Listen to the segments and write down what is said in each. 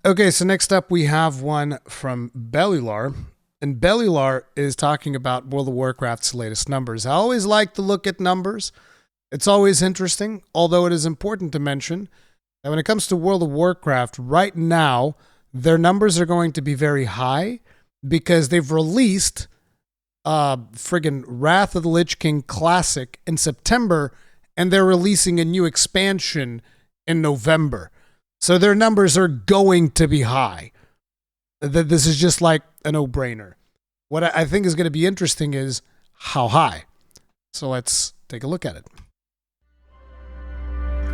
Okay, so next up we have one from Bellular. And Bellular is talking about World of Warcraft's latest numbers. I always like to look at numbers. It's always interesting, although it is important to mention that when it comes to World of Warcraft, right now, their numbers are going to be very high because they've released friggin' Wrath of the Lich King Classic in September, and they're releasing a new expansion in November. So their numbers are going to be high. This is just like a no-brainer. What I think is going to be interesting is how high. So let's take a look at it.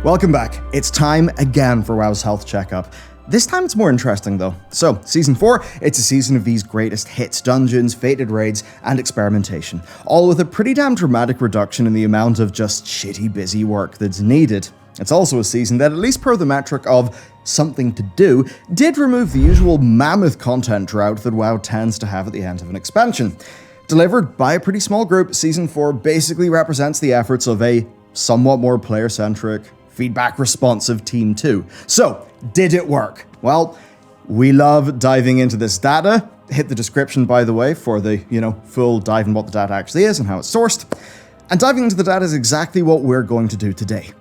Welcome back. It's time again for WoW's health checkup. This time it's more interesting though. So, Season 4, it's a season of these greatest hits, dungeons, fated raids, and experimentation, all with a pretty damn dramatic reduction in the amount of just shitty busy work that's needed. It's also a season that, at least per the metric of something to do, did remove the usual mammoth content drought that WoW tends to have at the end of an expansion. Delivered by a pretty small group, Season 4 basically represents the efforts of a somewhat more player-centric, feedback-responsive Team 2. So, did it work? Well, we love diving into this data. Hit the description, by the way, for the, full dive in what the data actually is and how it's sourced. And diving into the data is exactly what we're going to do today.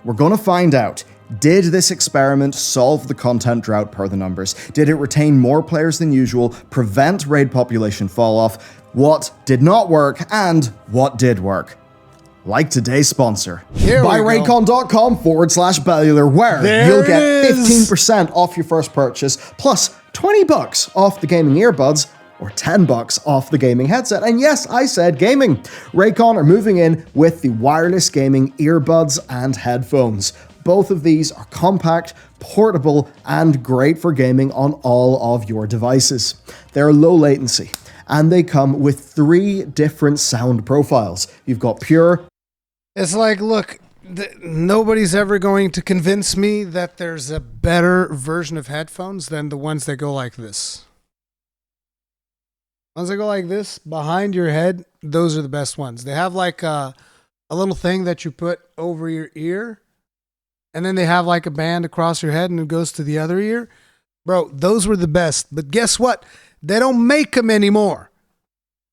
We're going to find out, did this experiment solve the content drought per the numbers? Did it retain more players than usual, prevent raid population falloff? What did not work, and what did work? Like today's sponsor, buyraycon.com/Bellular, where you'll get 15% off your first purchase, plus $20 off the gaming earbuds, or $10 off the gaming headset. And yes, I said gaming. Raycon are moving in with the wireless gaming earbuds and headphones. Both of these are compact, portable, and great for gaming on all of your devices. They're low latency, and they come with 3 different sound profiles. You've got pure. It's like, look, nobody's ever going to convince me that there's a better version of headphones than the ones that go like this. Ones that go like this, behind your head, those are the best ones. They have like a little thing that you put over your ear, and then they have like a band across your head and it goes to the other ear. Bro, those were the best. But guess what? They don't make them anymore.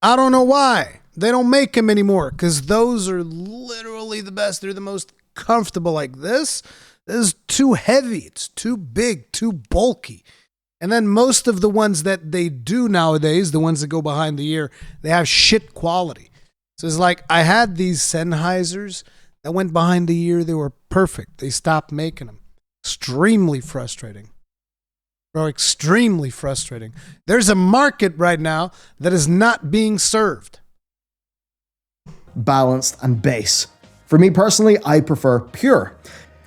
I don't know why. They don't make them anymore because those are literally the best. They're the most comfortable. Like this is too heavy. It's too big, too bulky. And then most of the ones that they do nowadays, the ones that go behind the ear, they have shit quality. So it's like I had these Sennheisers that went behind the ear. They were perfect. They stopped making them. Extremely frustrating. Bro, extremely frustrating. There's a market right now that is not being served. Balanced and bass. For me personally, I prefer pure.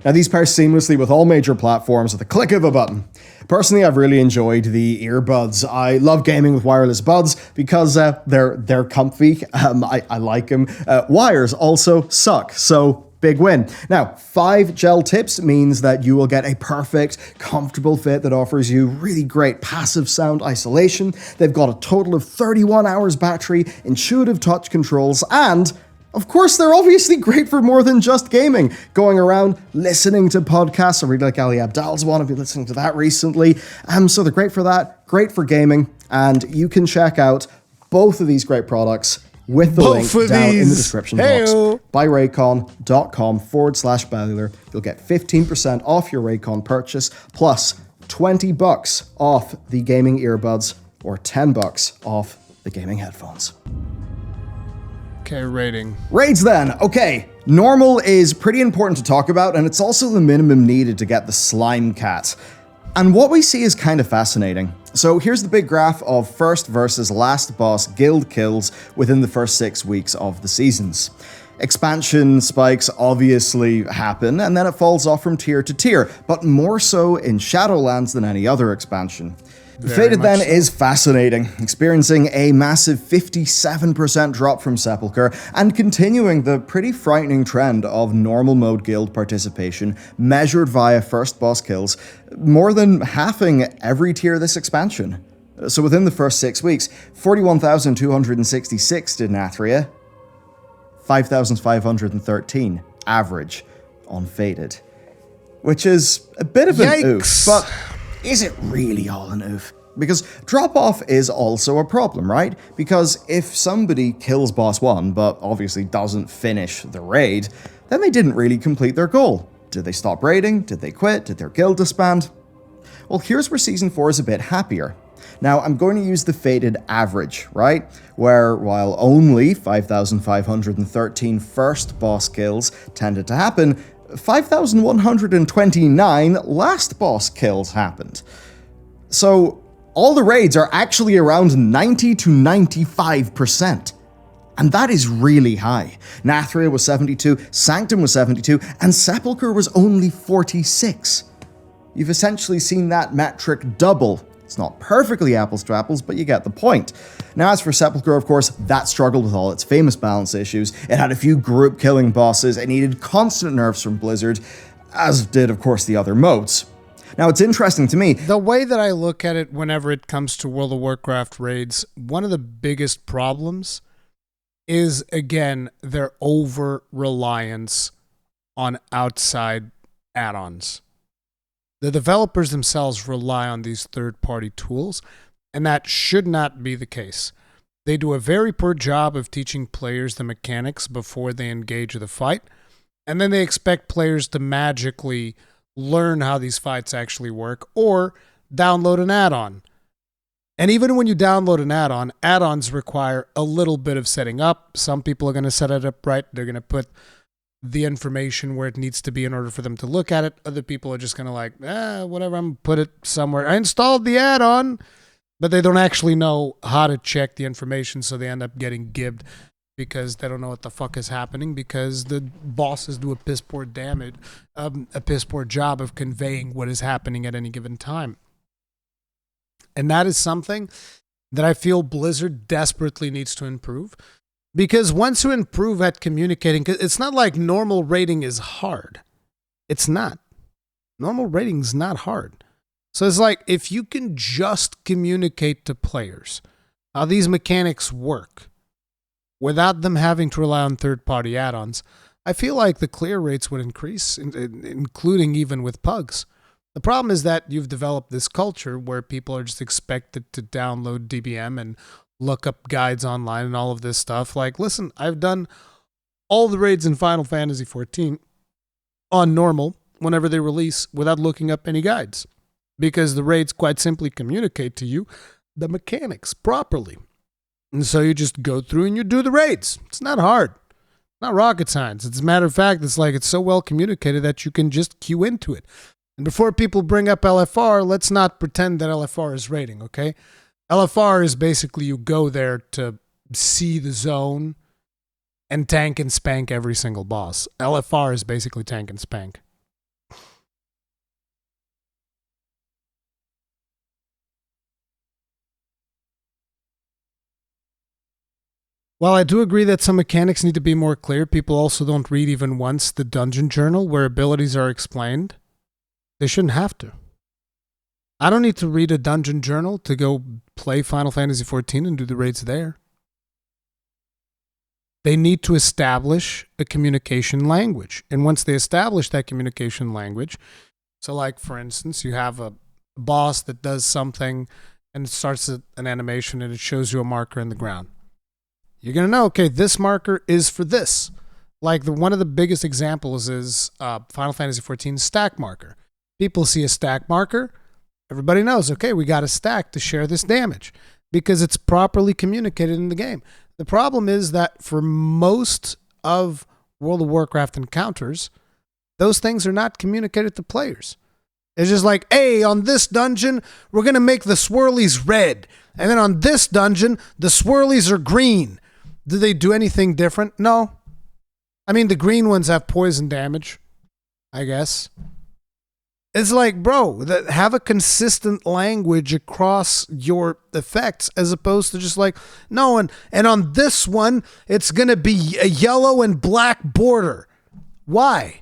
Now, these pair seamlessly with all major platforms with the click of a button. Personally, I've really enjoyed the earbuds. I love gaming with wireless buds because they're comfy. I like them. Wires also suck, so big win. Now, 5 gel tips means that you will get a perfect, comfortable fit that offers you really great passive sound isolation. They've got a total of 31 hours battery, intuitive touch controls, and of course, they're obviously great for more than just gaming. Going around, listening to podcasts. I really like Ali Abdal's one. I've been listening to that recently. So they're great for that, great for gaming. And you can check out both of these great products with the link down in the description box. Buyraycon.com/Bellular. You'll get 15% off your Raycon purchase, plus $20 off the gaming earbuds, or $10 off the gaming headphones. Okay, rating. Raids then. Okay, normal is pretty important to talk about, and it's also the minimum needed to get the slime cat. And what we see is kind of fascinating. So here's the big graph of first versus last boss guild kills within the first 6 weeks of the seasons. Expansion spikes obviously happen, and then it falls off from tier to tier, but more so in Shadowlands than any other expansion. Fated then is fascinating, experiencing a massive 57% drop from Sepulchre and continuing the pretty frightening trend of normal mode guild participation measured via first boss kills, more than halving every tier this expansion. So within the first 6 weeks, 41,266 did Nathria, 5,513 average on Fated, which is a bit of an oof, but is it really all an oof? Because drop-off is also a problem, right? Because if somebody kills boss 1 but obviously doesn't finish the raid, then they didn't really complete their goal. Did they stop raiding? Did they quit? Did their guild disband? Well, here's where Season 4 is a bit happier. Now, I'm going to use the fated average, right? Where while only 5,513 first boss kills tended to happen, 5,129 last boss kills happened. So, all the raids are actually around 90 to 95%. And that is really high. Nathria was 72, Sanctum was 72, and Sepulchre was only 46. You've essentially seen that metric double. It's not perfectly apples to apples, but you get the point. Now, as for Sepulchre, of course, that struggled with all its famous balance issues. It had a few group-killing bosses, it needed constant nerfs from Blizzard, as did, of course, the other modes. Now, it's interesting to me. The way that I look at it whenever it comes to World of Warcraft raids, one of the biggest problems is, again, their over-reliance on outside add-ons. The developers themselves rely on these third-party tools, and that should not be the case. They do a very poor job of teaching players the mechanics before they engage the fight, and then they expect players to magically learn how these fights actually work or download an add-on. And even when you download an add-on, add-ons require a little bit of setting up. Some people are going to set it up right. They're going to put the information where it needs to be in order for them to look at it. Other people are just going to whatever, I'm going to put it somewhere. I installed the add-on, but they don't actually know how to check the information, so they end up getting gibbed because they don't know what the fuck is happening because the bosses do a piss poor job of conveying what is happening at any given time. And that is something that I feel Blizzard desperately needs to improve. Because once you improve at communicating, it's not like normal raiding is hard. It's not. Normal raiding is not hard. So it's like if you can just communicate to players how these mechanics work without them having to rely on third-party add-ons, I feel like the clear rates would increase, including even with pugs. The problem is that you've developed this culture where people are just expected to download DBM and look up guides online and all of this stuff. Like, listen, I've done all the raids in Final Fantasy XIV on normal whenever they release without looking up any guides because the raids quite simply communicate to you the mechanics properly. And so you just go through and you do the raids. It's not hard. Not rocket science. As a matter of fact, it's so well communicated that you can just queue into it. And before people bring up LFR, let's not pretend that LFR is raiding, okay? LFR is basically you go there to see the zone and tank and spank every single boss. LFR is basically tank and spank. While I do agree that some mechanics need to be more clear, people also don't read even once the dungeon journal where abilities are explained. They shouldn't have to. I don't need to read a dungeon journal to go play Final Fantasy XIV and do the raids there. They need to establish a communication language. And once they establish that communication language, so like, for instance, you have a boss that does something and it starts an animation and it shows you a marker in the ground. You're going to know, okay, this marker is for this. Like one of the biggest examples is Final Fantasy XIV stack marker. People see a stack marker. Everybody knows, okay, we got a stack to share this damage because it's properly communicated in the game. The problem is that for most of World of Warcraft encounters, those things are not communicated to players. It's just like, hey, on this dungeon, we're going to make the swirlies red. And then on this dungeon, the swirlies are green. Do they do anything different? No. I mean, the green ones have poison damage, I guess. It's like, bro, have a consistent language across your effects as opposed to just like, no, and on this one, it's going to be a yellow and black border. Why?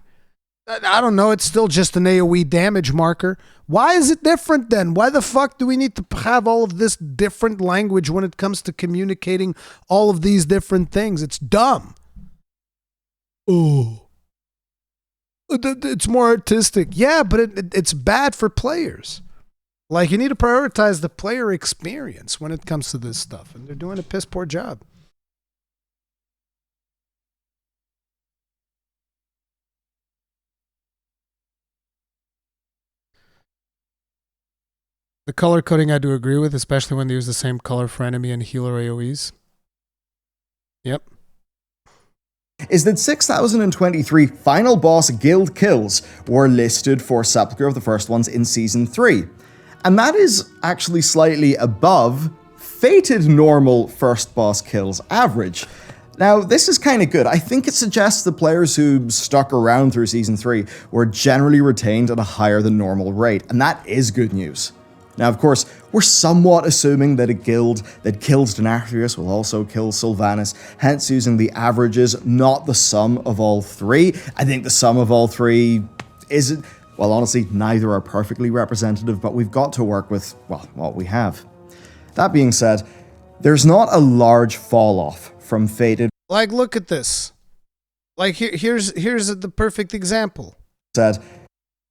I don't know. It's still just an AoE damage marker. Why is it different then? Why the fuck do we need to have all of this different language when it comes to communicating all of these different things? It's dumb. Oh. It's more artistic. Yeah, but it's bad for players. Like, you need to prioritize the player experience when it comes to this stuff, and they're doing a piss poor job. The color coding I do agree with, especially when they use the same color for enemy and healer AoEs. Yep. Is that 6,023 final boss guild kills were listed for Sepulchre of the First Ones in Season 3. And that is actually slightly above Fated normal first boss kills average. Now, this is kind of good. I think it suggests the players who stuck around through Season 3 were generally retained at a higher than normal rate, and that is good news. Now, of course, we're somewhat assuming that a guild that kills Denathrius will also kill Sylvanas, hence using the averages, not the sum of all three. I think the sum of all three isn't, well, honestly, neither are perfectly representative, but we've got to work with, well, what we have. That being said, there's not a large fall-off from Fated. Like, look at this. Like, here's the perfect example. Said,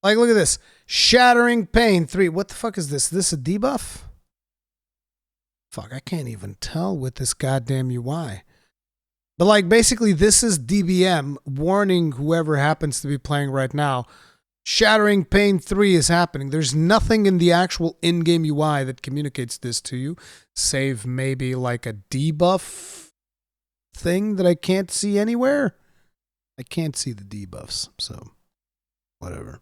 like, look at this. Shattering Pain 3. What the fuck is this? Is this a debuff? Fuck, I can't even tell with this goddamn UI. But, like, basically, this is DBM warning whoever happens to be playing right now. Shattering Pain 3 is happening. There's nothing in the actual in-game UI that communicates this to you, save maybe like a debuff thing that I can't see anywhere. I can't see the debuffs, so whatever.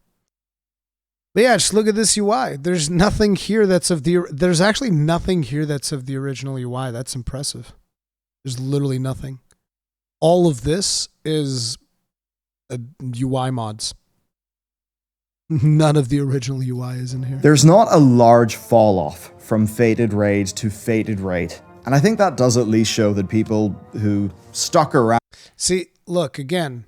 But yeah, just look at this UI. There's nothing here that's of the... There's actually nothing here that's of the original UI. That's impressive. There's literally nothing. All of this is UI mods. None of the original UI is in here. There's not a large fall-off from Fated Raid to Fated Raid. And I think that does at least show that people who stuck around... See, look, again...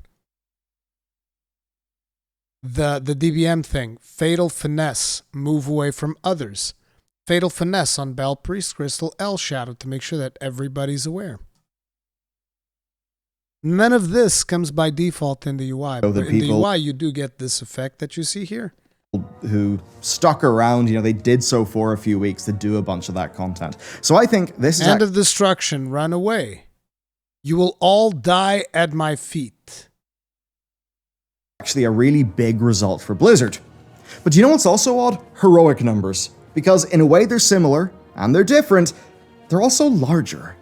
The DBM thing, Fatal Finesse, move away from others. Fatal Finesse on Bell Priest Crystal, L Shadow to make sure that everybody's aware. None of this comes by default in the UI. But in the UI, you do get this effect that you see here. Who stuck around, they did so for a few weeks to do a bunch of that content. So I think this is... Hand of Destruction, run away. You will all die at my feet. Actually a really big result for Blizzard. But you know what's also odd? Heroic numbers. Because in a way they're similar, and they're different, they're also larger.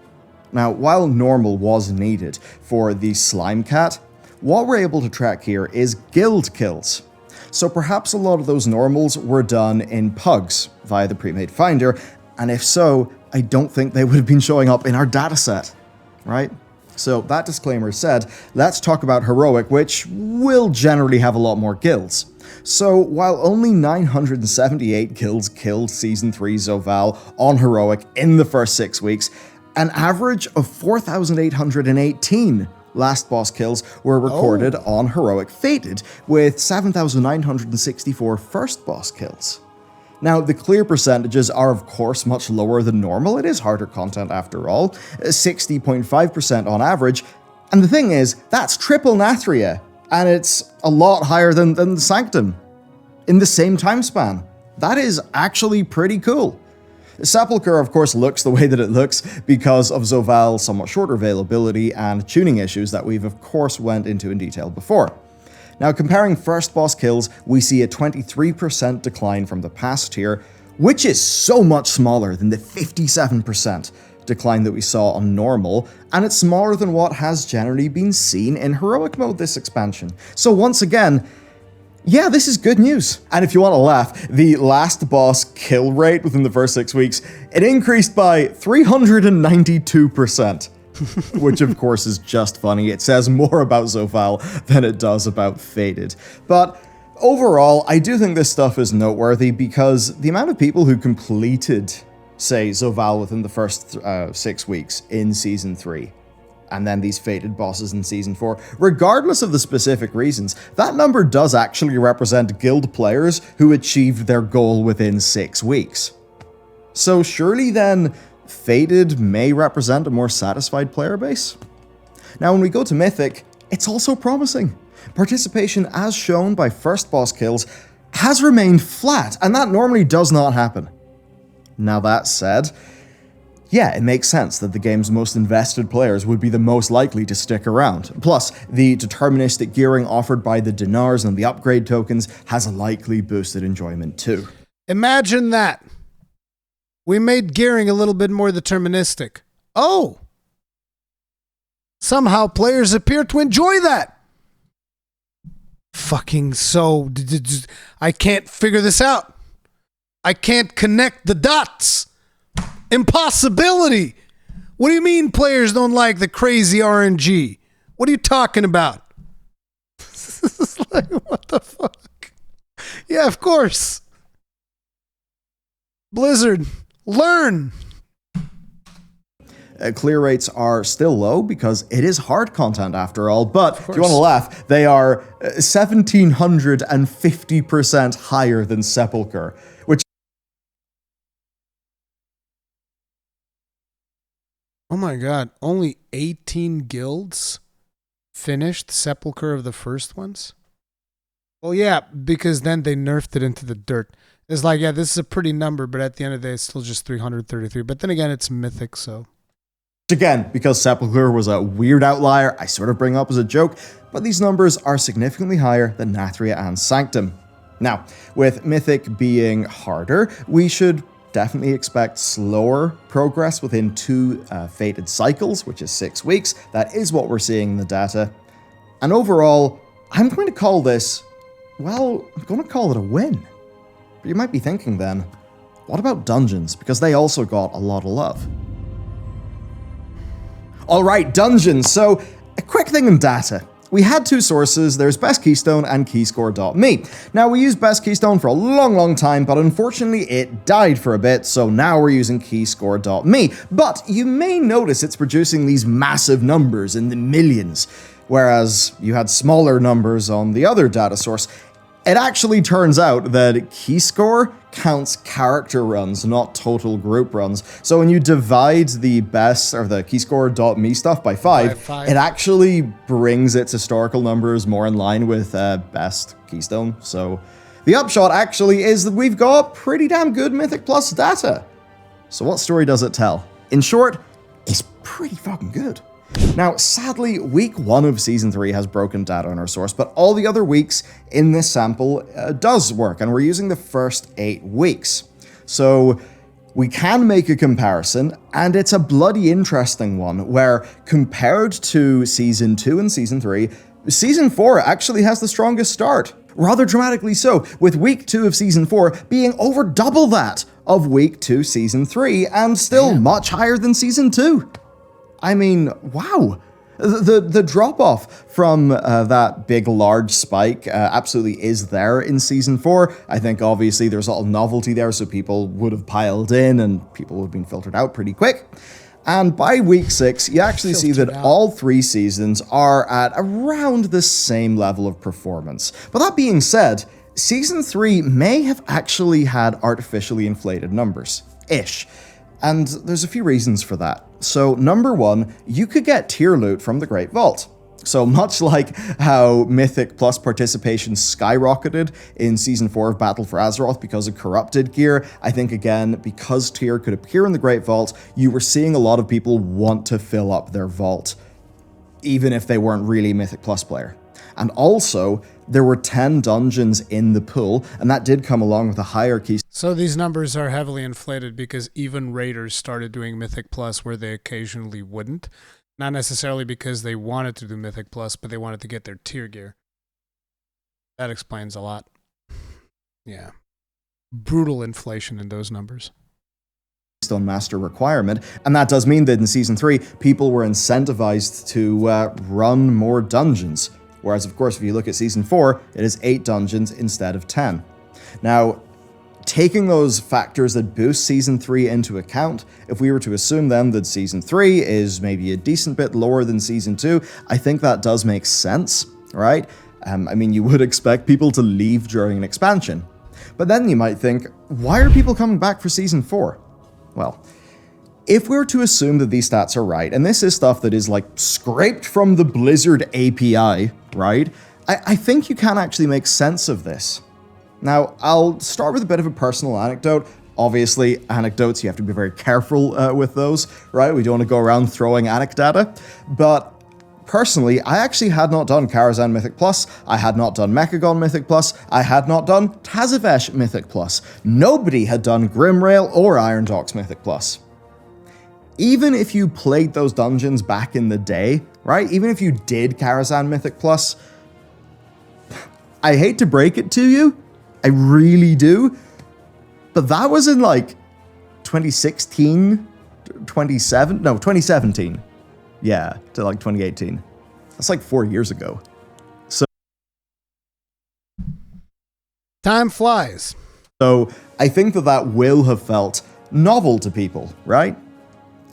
Now, while normal was needed for the Slime Cat, what we're able to track here is guild kills. So perhaps a lot of those normals were done in pugs via the pre-made finder, and if so, I don't think they would have been showing up in our dataset, right? So that disclaimer said, let's talk about Heroic, which will generally have a lot more guilds. So while only 978 guilds killed Season 3 Zovaal on Heroic in the first 6 weeks, an average of 4,818 last boss kills were recorded on Heroic Fated, with 7,964 first boss kills. Now, the clear percentages are of course much lower than normal. It is harder content after all, 60.5% on average. And the thing is, that's triple Nathria, and it's a lot higher than the Sanctum in the same time span. That is actually pretty cool. Sepulchre, of course, looks the way that it looks because of Zovaal's somewhat shorter availability and tuning issues that we've of course went into in detail before. Now, comparing first boss kills, we see a 23% decline from the past tier, which is so much smaller than the 57% decline that we saw on normal, and it's smaller than what has generally been seen in heroic mode this expansion. So once again, yeah, this is good news. And if you want to laugh, the last boss kill rate within the first 6 weeks, it increased by 392%. Which of course is just funny. It says more about Zovaal than it does about Fated. But overall, I do think this stuff is noteworthy because the amount of people who completed, say, Zovaal within the first 6 weeks in Season 3, and then these Fated bosses in Season 4, regardless of the specific reasons, that number does actually represent guild players who achieved their goal within 6 weeks. So surely then, Fated may represent a more satisfied player base? Now when we go to Mythic, it's also promising. Participation as shown by first boss kills has remained flat, and that normally does not happen. Now that said, yeah, it makes sense that the game's most invested players would be the most likely to stick around. Plus, the deterministic gearing offered by the dinars and the upgrade tokens has likely boosted enjoyment too. Imagine that. We made gearing a little bit more deterministic. Oh! Somehow players appear to enjoy that. Fucking so... I can't figure this out. I can't connect the dots. Impossibility. What do you mean players don't like the crazy RNG? What are you talking about? It's like, what the fuck? Yeah, of course. Blizzard, learn. Clear rates are still low because it is hard content after all, but if you want to laugh, they are 1,750% higher than Sepulchre, which... Oh my god, only 18 guilds finished Sepulchre of the first ones? Well, yeah, because then they nerfed it into the dirt. It's like, yeah, this is a pretty number, but at the end of the day, it's still just 333. But then again, it's Mythic, so... Again, because Sepulchre was a weird outlier, I sort of bring up as a joke, but these numbers are significantly higher than Nathria and Sanctum. Now, with Mythic being harder, we should definitely expect slower progress within 2 fated cycles, which is 6 weeks. That is what we're seeing in the data. And overall, I'm going to call this, well, I'm going to call it a win. But you might be thinking then, what about dungeons? Because they also got a lot of love. Alright, dungeons. So, a quick thing in data. We had 2 sources, there's Best Keystone and Keyscore.me. Now, we used Best Keystone for a long time, but unfortunately it died for a bit, so now we're using Keyscore.me. But you may notice it's producing these massive numbers in the millions, whereas you had smaller numbers on the other data source. It actually turns out that Keyscore counts character runs, not total group runs. So when you divide the best, or the Keyscore.me stuff by 5, it actually brings its historical numbers more in line with Best Keystone. So the upshot actually is that we've got pretty damn good Mythic Plus data. So what story does it tell? In short, it's pretty fucking good. Now, sadly, week 1 of Season 3 has broken data on our source, but all the other weeks in this sample does work, and we're using the first 8 weeks. So we can make a comparison, and it's a bloody interesting one, where compared to Season 2 and Season 3, Season 4 actually has the strongest start. Rather dramatically so, with week 2 of Season 4 being over double that of week 2 Season 3, and still much higher than Season 2. I mean, wow. The drop-off from that big, large spike absolutely is there in Season 4. I think, obviously, there's a lot of novelty there, so people would have piled in, and people would have been filtered out pretty quick. And by week 6, you actually see that all 3 seasons are at around the same level of performance. But that being said, Season 3 may have actually had artificially inflated numbers. Ish. And there's a few reasons for that. So, number 1, you could get tier loot from the Great Vault. So much like how Mythic Plus participation skyrocketed in Season 4 of Battle for Azeroth because of corrupted gear, I think again, because tier could appear in the Great Vault, you were seeing a lot of people want to fill up their vault, even if they weren't really a Mythic Plus player. And also, there were 10 dungeons in the pool, and that did come along with a higher key. So these numbers are heavily inflated because even raiders started doing Mythic Plus where they occasionally wouldn't. Not necessarily because they wanted to do Mythic Plus, but they wanted to get their tier gear. That explains a lot. Yeah. Brutal inflation in those numbers. Stone Master requirement, and that does mean that in Season 3, people were incentivized to run more dungeons. Whereas, of course, if you look at Season 4, it is 8 dungeons instead of 10. Now, taking those factors that boost Season 3 into account, if we were to assume then that Season 3 is maybe a decent bit lower than Season 2, I think that does make sense, right? I mean, you would expect people to leave during an expansion. But then you might think, why are people coming back for Season 4? Well, if we're to assume that these stats are right, and this is stuff that is like scraped from the Blizzard API, right? I think you can actually make sense of this. Now, I'll start with a bit of a personal anecdote. Obviously, anecdotes, you have to be very careful with those, right? We don't want to go around throwing anecdata. But personally, I actually had not done Karazhan Mythic Plus, I had not done Mechagon Mythic Plus, I had not done Tazavesh Mythic Plus. Nobody had done Grimrail or Iron Dogs Mythic Plus. Even if you played those dungeons back in the day, right? Even if you did Karazhan Mythic Plus, I hate to break it to you, I really do, but that was in like 2016, 2017. Yeah, to like 2018. That's like 4 years ago. Time flies. So I think that will have felt novel to people, right?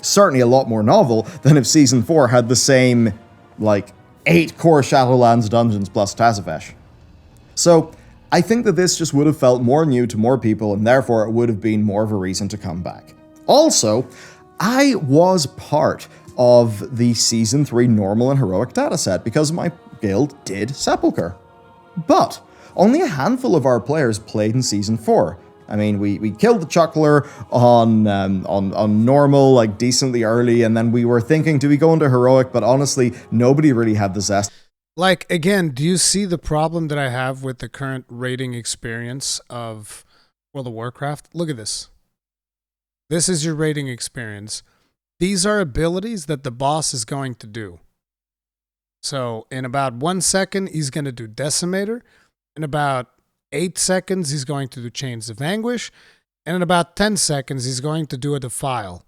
Certainly a lot more novel than if Season 4 had the same, like, 8 core Shadowlands dungeons plus Tazavesh. So I think that this just would have felt more new to more people, and therefore it would have been more of a reason to come back. Also, I was part of the Season 3 normal and heroic dataset because my guild did Sepulchre. But only a handful of our players played in Season 4. I mean, we killed the Chuckler on normal, like decently early, and then we were thinking, do we go into heroic? But honestly, nobody really had the zest. Like, again, do you see the problem that I have with the current rating experience of World of Warcraft? Look at this. This is your rating experience. These are abilities that the boss is going to do. So in about 1 second, he's going to do Decimator. In about 8 seconds, he's going to do Chains of Anguish. And in about 10 seconds, he's going to do a Defile.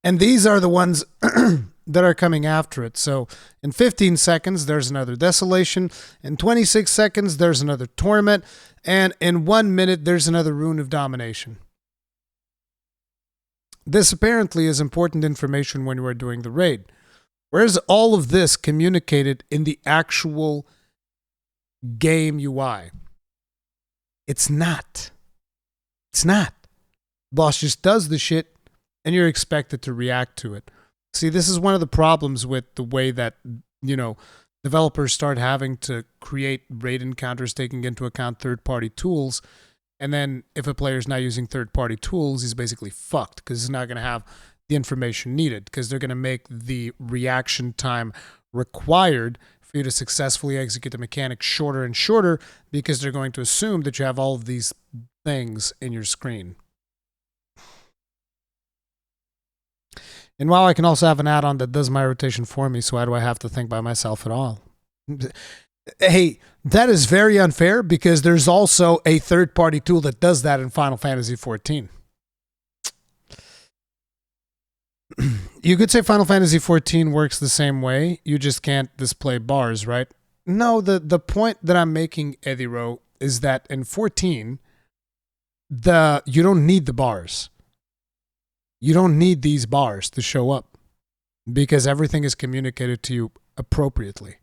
And these are the ones that are coming after it. So in 15 seconds, there's another Desolation. In 26 seconds, there's another Torment. And in 1 minute, there's another Rune of Domination. This apparently is important information when you are doing the raid. Where's all of this communicated in the actual game UI? It's not. It's not. Boss just does the shit, and you're expected to react to it. See, this is one of the problems with the way that, developers start having to create raid encounters taking into account third-party tools. And then if a player's not using third-party tools, he's basically fucked because he's not going to have the information needed because they're going to make the reaction time required for you to successfully execute the mechanic shorter and shorter because they're going to assume that you have all of these things in your screen. And while I can also have an add-on that does my rotation for me, so why do I have to think by myself at all? Hey, that is very unfair because there's also a third-party tool that does that in Final Fantasy XIV. You could say Final Fantasy XIV works the same way. You just can't display bars, right? No, the point that I'm making, Ediro, is that in 14, you don't need the bars. You don't need these bars to show up because everything is communicated to you appropriately.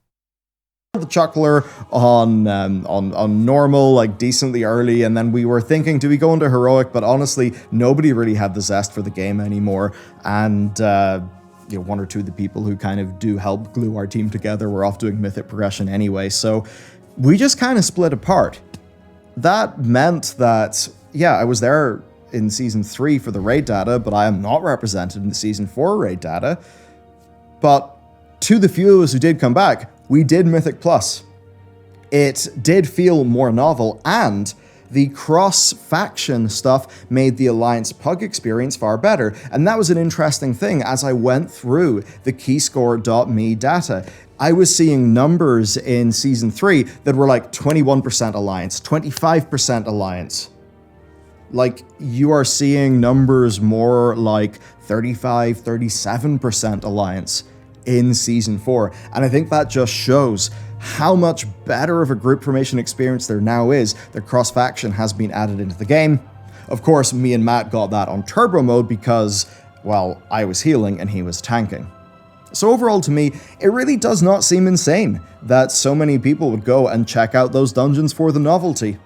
The Chuckler on normal, like decently early, and then we were thinking, do we go into heroic? But honestly, nobody really had the zest for the game anymore, and one or two of the people who kind of do help glue our team together were off doing Mythic progression anyway, so we just kind of split apart. That meant that, I was there in Season 3 for the raid data, but I am not represented in the Season 4 raid data. But to the few of us who did come back, we did Mythic Plus. It did feel more novel, and the cross-faction stuff made the Alliance Pug experience far better, and that was an interesting thing as I went through the keyscore.me data. I was seeing numbers in Season 3 that were like 21% Alliance, 25% Alliance. Like, you are seeing numbers more like 35, 37% Alliance in Season 4. And I think that just shows how much better of a group formation experience there now is that cross-faction has been added into the game. Of course, me and Matt got that on turbo mode because, well, I was healing and he was tanking. So overall to me, it really does not seem insane that so many people would go and check out those dungeons for the novelty.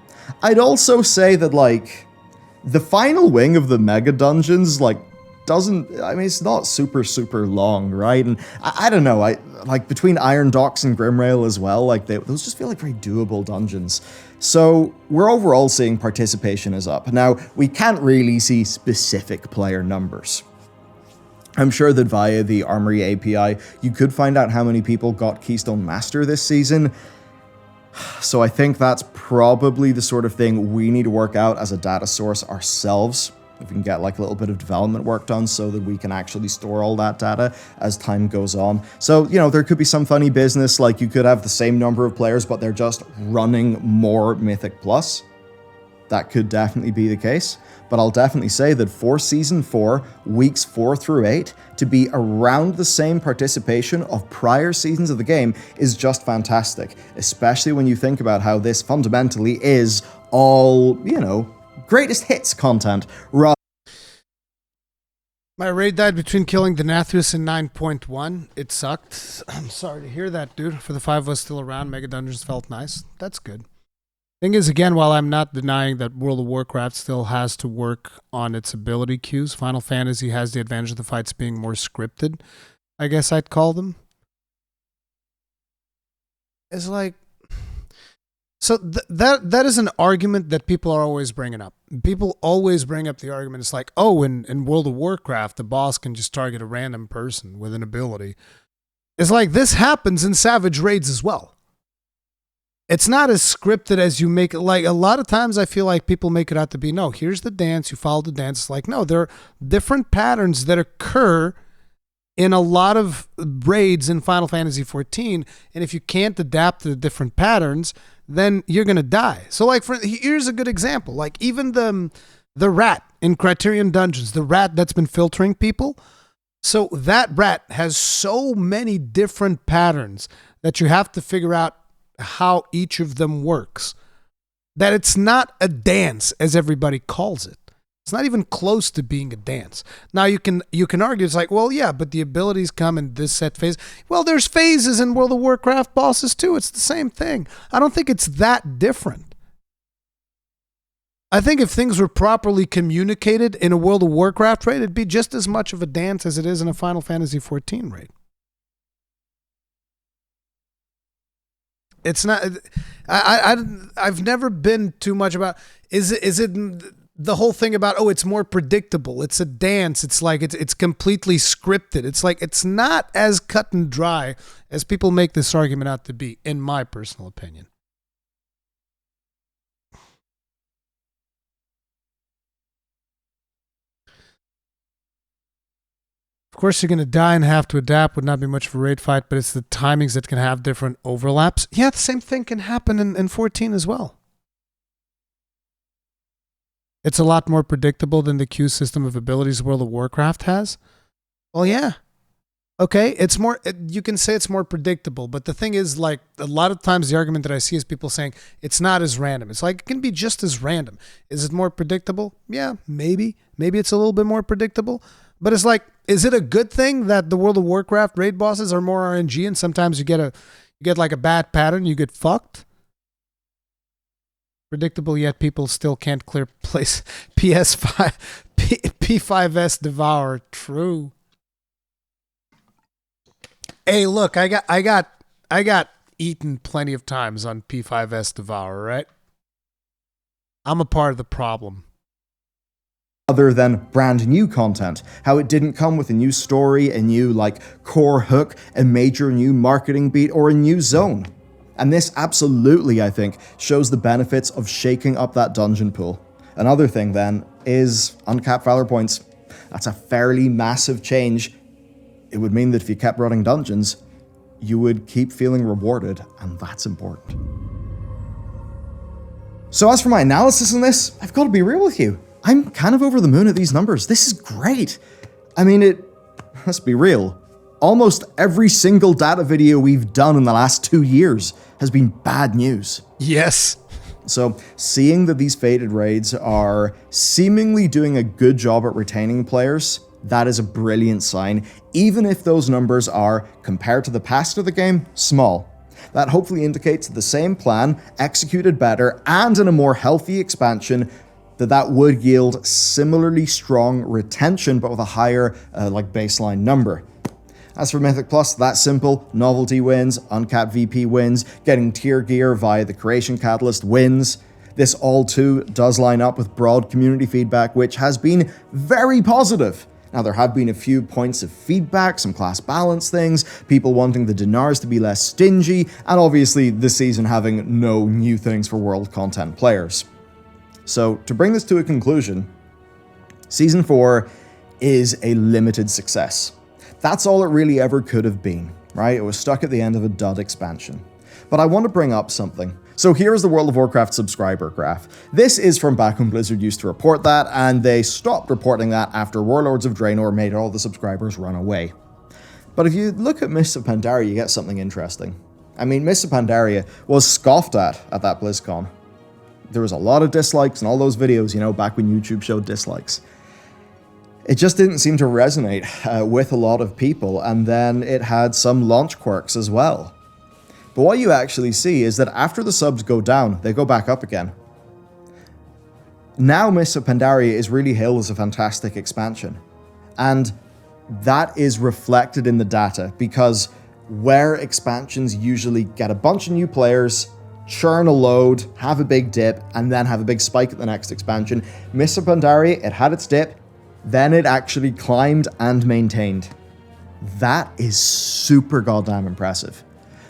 I'd also say that, like, the final wing of the mega dungeons, like, doesn't, I mean, it's not super, super long, right? And I don't know, like between Iron Docks and Grimrail as well, like those just feel like very doable dungeons. So we're overall seeing participation is up. Now, we can't really see specific player numbers. I'm sure that via the Armory API, you could find out how many people got Keystone Master this season. So I think that's probably the sort of thing we need to work out as a data source ourselves. If we can get like a little bit of development work done so that we can actually store all that data as time goes on. So, you know, there could be some funny business, like you could have the same number of players, but they're just running more Mythic Plus. That could definitely be the case. But I'll definitely say that for Season 4, weeks 4 through 8, to be around the same participation of prior seasons of the game is just fantastic, especially when you think about how this fundamentally is all, you know, greatest hits content. My raid died between killing Denathrius and 9.1. It sucked. I'm sorry to hear that, dude. For the 5 of us still around, Mega Dungeons felt nice. That's good. Thing is, again, while I'm not denying that World of Warcraft still has to work on its ability queues, Final Fantasy has the advantage of the fights being more scripted, I guess I'd call them. It's like... So that is an argument that people are always bringing up. People always bring up the argument. It's like, oh, in World of Warcraft, the boss can just target a random person with an ability. It's like this happens in Savage raids as well. It's not as scripted as you make it. Like a lot of times I feel like people make it out to be, no, here's the dance, you follow the dance. It's like, no, there are different patterns that occur in a lot of raids in Final Fantasy XIV. And if you can't adapt to the different patterns, then you're going to die. So like, here's a good example. Like even the rat in Criterion Dungeons, the rat that's been filtering people. So that rat has so many different patterns that you have to figure out how each of them works, that it's not a dance as everybody calls it. It's not even close to being a dance. Now you can argue, it's like, well, yeah, but the abilities come in this set phase. Well, there's phases in World of Warcraft bosses too. It's the same thing. I don't think it's that different. I think if things were properly communicated in a World of Warcraft raid, it'd be just as much of a dance as it is in a Final Fantasy XIV raid. It's not. I've never been too much about. Is it the whole thing about? Oh, it's more predictable. It's a dance. It's like it's completely scripted. It's like it's not as cut and dry as people make this argument out to be, in my personal opinion. Of course, you're going to die and have to adapt. Would not be much of a raid fight, but it's the timings that can have different overlaps. Yeah, the same thing can happen in 14 as well. It's a lot more predictable than the queue system of abilities World of Warcraft has. Well, yeah. Okay, it's more. You can say it's more predictable, but the thing is, like, a lot of times the argument that I see is people saying it's not as random. It's like it can be just as random. Is it more predictable? Yeah, maybe. Maybe it's a little bit more predictable. But it's like, is it a good thing that the World of Warcraft raid bosses are more RNG and sometimes you get like a bad pattern, you get fucked? Predictable, yet people still can't clear place. PS5, P5S Devour. True. Hey, look, I got eaten plenty of times on P5S Devour, right? I'm a part of the problem. Other than brand new content, how it didn't come with a new story, a new like core hook, a major new marketing beat, or a new zone. And this absolutely, I think, shows the benefits of shaking up that dungeon pool. Another thing then is uncapped Valor points. That's a fairly massive change. It would mean that if you kept running dungeons, you would keep feeling rewarded, and that's important. So as for my analysis on this, I've got to be real with you. I'm kind of over the moon at these numbers. This is great. I mean, let's be real. Almost every single data video we've done in the last 2 years has been bad news. Yes. So seeing that these faded raids are seemingly doing a good job at retaining players, that is a brilliant sign, even if those numbers are, compared to the past of the game, small. That hopefully indicates that the same plan, executed better, and in a more healthy expansion, that would yield similarly strong retention, but with a higher baseline number. As for Mythic Plus, that's simple. Novelty wins, uncapped VP wins, getting tier gear via the Creation Catalyst wins. This all too does line up with broad community feedback, which has been very positive. Now, there have been a few points of feedback, some class balance things, people wanting the dinars to be less stingy, and obviously this season having no new things for world content players. So, to bring this to a conclusion, Season 4 is a limited success. That's all it really ever could have been, right? It was stuck at the end of a dud expansion. But I want to bring up something. So here's the World of Warcraft subscriber graph. This is from back when Blizzard used to report that, and they stopped reporting that after Warlords of Draenor made all the subscribers run away. But if you look at Mists of Pandaria, you get something interesting. I mean, Mists of Pandaria was scoffed at that BlizzCon. There was a lot of dislikes in all those videos, you know, back when YouTube showed dislikes. It just didn't seem to resonate with a lot of people, and then it had some launch quirks as well. But what you actually see is that after the subs go down, they go back up again. Now Mists of Pandaria is really hailed as a fantastic expansion, and that is reflected in the data, because where expansions usually get a bunch of new players, churn a load, have a big dip, and then have a big spike at the next expansion, Mists of Pandaria, it had its dip, then it actually climbed and maintained. That is super goddamn impressive.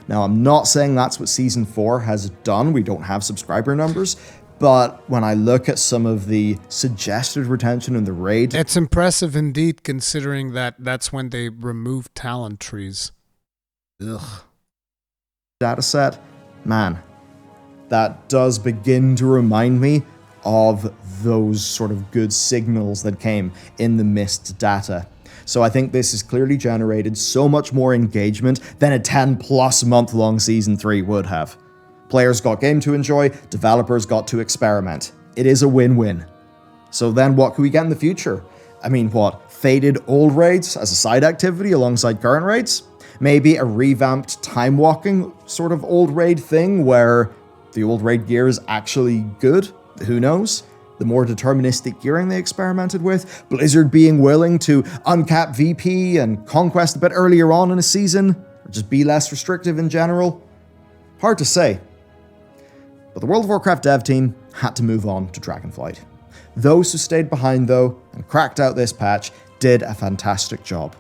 Now, I'm not saying that's what Season 4 has done, we don't have subscriber numbers, but when I look at some of the suggested retention in the raid... It's impressive indeed, considering that that's when they removed talent trees. Ugh. Dataset, man, that does begin to remind me of those sort of good signals that came in the Mist data. So I think this has clearly generated so much more engagement than a 10+ month long Season 3 would have. Players got game to enjoy, developers got to experiment. It is a win-win. So then what can we get in the future? I mean, what? Faded old raids as a side activity alongside current raids? Maybe a revamped time-walking sort of old raid thing where the old raid gear is actually good? Who knows? The more deterministic gearing they experimented with, Blizzard being willing to uncap VP and Conquest a bit earlier on in a season, or just be less restrictive in general. Hard to say. But the World of Warcraft dev team had to move on to Dragonflight. Those who stayed behind though, and cracked out this patch, did a fantastic job.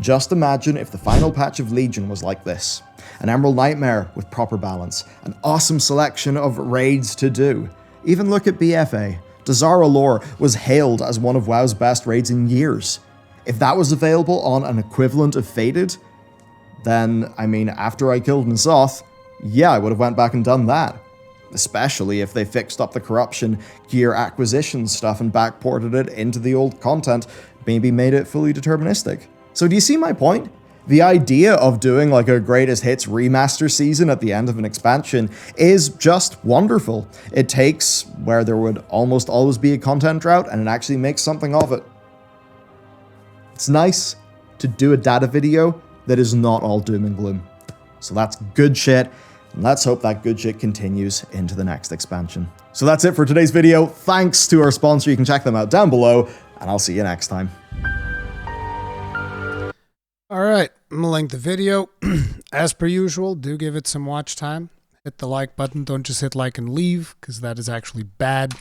Just imagine if the final patch of Legion was like this. An Emerald Nightmare with proper balance, an awesome selection of raids to do. Even look at BFA. Dazara Lore was hailed as one of WoW's best raids in years. If that was available on an equivalent of Faded, then, I mean, after I killed N'Zoth, yeah, I would have went back and done that. Especially if they fixed up the corruption, gear acquisition stuff and backported it into the old content, maybe made it fully deterministic. So do you see my point? The idea of doing like a greatest hits remaster season at the end of an expansion is just wonderful. It takes where there would almost always be a content drought and it actually makes something of it. It's nice to do a data video that is not all doom and gloom. So that's good shit, and let's hope that good shit continues into the next expansion. So that's it for today's video. Thanks to our sponsor. You can check them out down below, and I'll see you next time. All right, I'm gonna link the video. As per usual, do give it some watch time. Hit the like button. Don't just hit like and leave, because that is actually bad.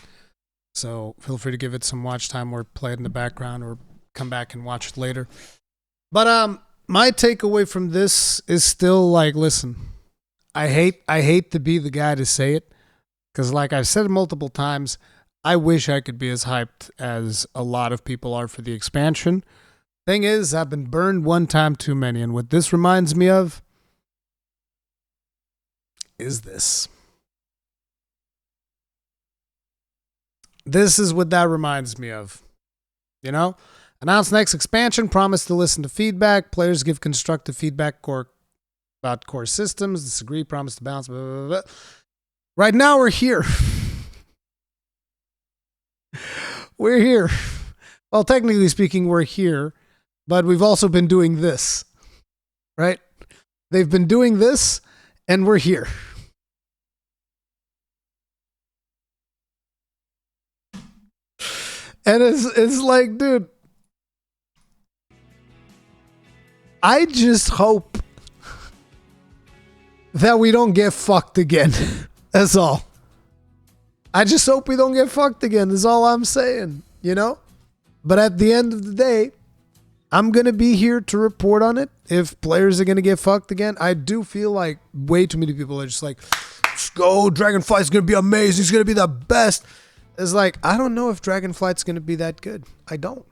So feel free to give it some watch time or play it in the background or come back and watch it later. But my takeaway from this is still like, listen, I hate to be the guy to say it, because like I've said multiple times, I wish I could be as hyped as a lot of people are for the expansion. Thing is, I've been burned one time too many, and what this reminds me of is this. This is what that reminds me of. You know? Announce next expansion, promise to listen to feedback, players give constructive feedback about core systems, disagree, promise to balance, blah, blah, blah. Right now we're here. We're here. Well, technically speaking, we're here. But we've also been doing this, right? They've been doing this, and we're here. And it's like, dude, I just hope that we don't get fucked again. That's all. I just hope we don't get fucked again. That's all I'm saying, you know? But at the end of the day, I'm going to be here to report on it. If players are going to get fucked again, I do feel like way too many people are just like, let's go, Dragonflight's going to be amazing. It's going to be the best. It's like, I don't know if Dragonflight's going to be that good. I don't.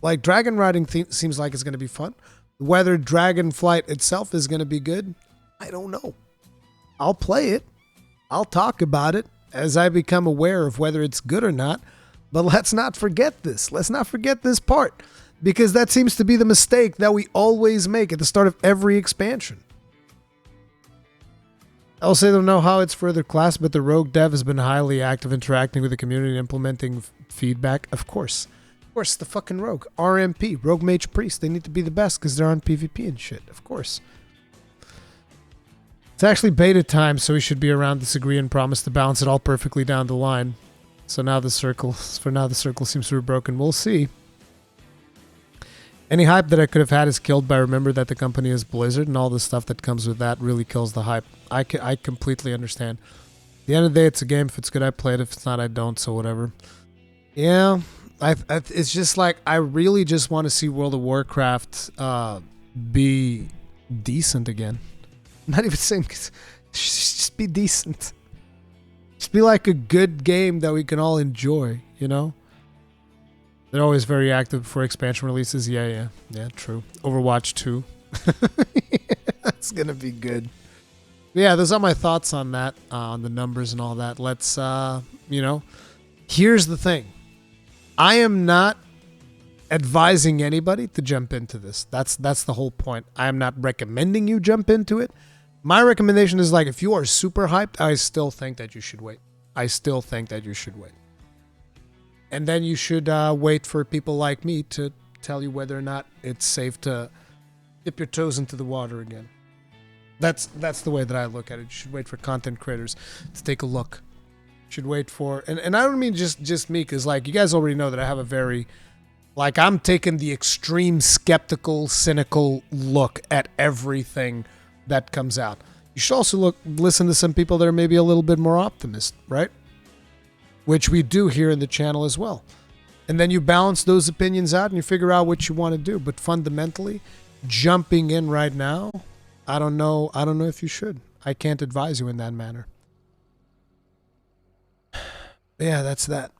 Like, dragon riding seems like it's going to be fun. Whether Dragonflight itself is going to be good, I don't know. I'll play it. I'll talk about it as I become aware of whether it's good or not. But let's not forget this. Let's not forget this part. Because that seems to be the mistake that we always make at the start of every expansion. I'll say don't know how it's further class, but the rogue dev has been highly active interacting with the community and implementing feedback. Of course. Of course, the fucking rogue. RMP, Rogue Mage Priest. They need to be the best because they're on PvP and shit. Of course. It's actually beta time, so we should be around disagree and promise to balance it all perfectly down the line. So now the circle seems to be broken. We'll see. Any hype that I could have had is killed by remember that the company is Blizzard, and all the stuff that comes with that really kills the hype. I completely understand. At the end of the day, it's a game. If it's good, I play it. If it's not, I don't, so whatever. Yeah, it's just like, I really just want to see World of Warcraft be decent again. Not even saying, just be decent. Just be like a good game that we can all enjoy, you know? They're always very active before expansion releases. Yeah, true. Overwatch 2. That's going to be good. Yeah, those are my thoughts on that, on the numbers and all that. Let's, here's the thing. I am not advising anybody to jump into this. That's the whole point. I am not recommending you jump into it. My recommendation is like, if you are super hyped, I still think that you should wait. And then you should wait for people like me to tell you whether or not it's safe to dip your toes into the water again. That's the way that I look at it. You should wait for content creators to take a look. You should wait for... And I don't mean just me, because like you guys already know that I have a very... Like, I'm taking the extreme skeptical, cynical look at everything that comes out. You should also listen to some people that are maybe a little bit more optimist, right? Which we do here in the channel as well. And then you balance those opinions out and you figure out what you want to do. But fundamentally, jumping in right now, I don't know if you should. I can't advise you in that manner. Yeah, that's that.